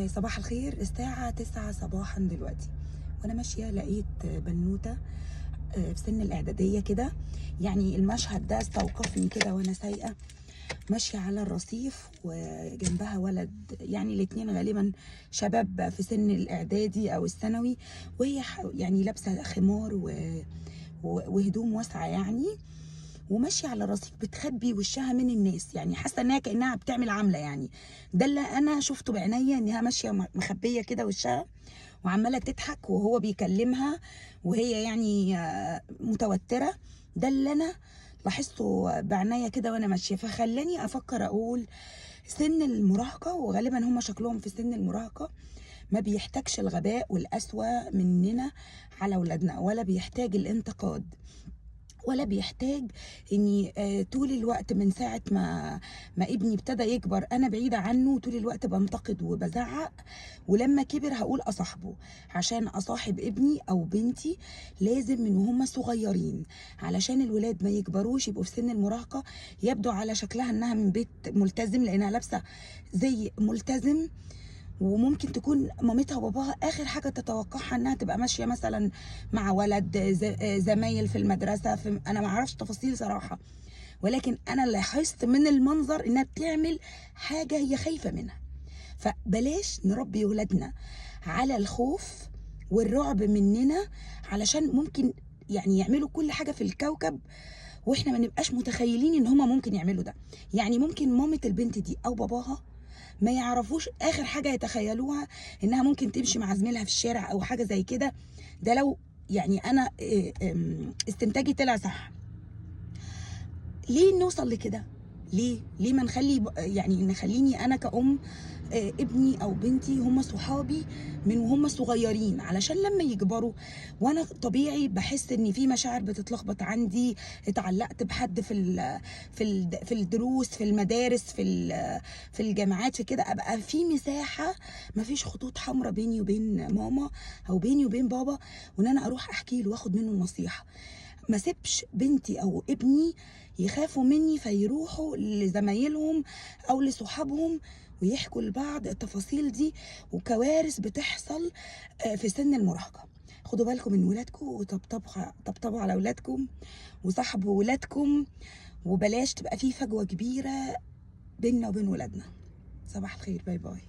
صباح الخير. الساعة 9 صباحا دلوقتي، وانا ماشية لقيت بنوتة في سن الاعدادية كده. يعني المشهد ده استوقفني كده وانا سايقة ماشية على الرصيف، وجنبها ولد، يعني الاتنين غالبا شباب في سن الاعدادي او الثانوي، وهي يعني لابسة خمار وهدوم واسعة يعني، وماشيه على الرصيف بتخبي وشها من الناس، يعني حاسه انها كانها بتعمل عمله. يعني ده اللي انا شفته بعينيا، انها ماشيه مخبيه كده وشها وعماله تضحك وهو بيكلمها، وهي يعني متوتره. ده اللي انا لاحظته بعينيا كده وانا ماشيه، فخلاني افكر اقول سن المراهقه، وغالبا هم شكلهم في سن المراهقه، ما بيحتاجش الغباء والقسوه مننا على اولادنا، ولا بيحتاج الانتقاد، ولا بيحتاج اني طول الوقت من ساعه ما ابني ابتدى يكبر انا بعيده عنه، طول الوقت بنتقد وبزعق، ولما كبر هقول اصاحبه. عشان اصاحب ابني او بنتي لازم من وهم صغيرين، علشان الولاد ما يكبروش يبقوا في سن المراهقه يبدو على شكلها انها من بيت ملتزم، لانها لابسه زي ملتزم، وممكن تكون مامتها وباباها اخر حاجه تتوقعها انها تبقى ماشيه مثلا مع ولد زمايل في المدرسه، انا ما اعرفش تفاصيل صراحه، ولكن انا لاحظت من المنظر انها بتعمل حاجه هي خايفه منها. فبلاش نربي ولادنا على الخوف والرعب مننا، علشان ممكن يعني يعملوا كل حاجه في الكوكب واحنا ما نبقاش متخيلين ان هما ممكن يعملوا ده. يعني ممكن مامة البنت دي او باباها ما يعرفوش، اخر حاجه يتخيلوها انها ممكن تمشي مع زميلها في الشارع او حاجه زي كده. ده لو يعني انا استنتاجي طلع صح. ليه نوصل لكده؟ ليه ما نخلي يعني نخليني انا كأم ابني او بنتي هم صحابي من وهم صغيرين، علشان لما يكبروا وانا طبيعي بحس ان في مشاعر بتتلخبط عندي، اتعلقت بحد في الدروس، في المدارس، في الجامعات، في كده ابقى في مساحه، ما فيش خطوط حمراء بيني وبين ماما او بيني وبين بابا، وان انا اروح احكي له واخد منه النصيحه. ما سيبش بنتي او ابني يخافوا مني فيروحوا لزمايلهم او لصحابهم ويحكوا لبعض التفاصيل دي، وكوارث بتحصل في سن المراهقه. خدوا بالكم من ولادكم، وطبطبوا على ولادكم، وصاحبوا ولادكم، وبلاش تبقى في فجوه كبيره بيننا وبين ولادنا. صباح الخير، باي باي.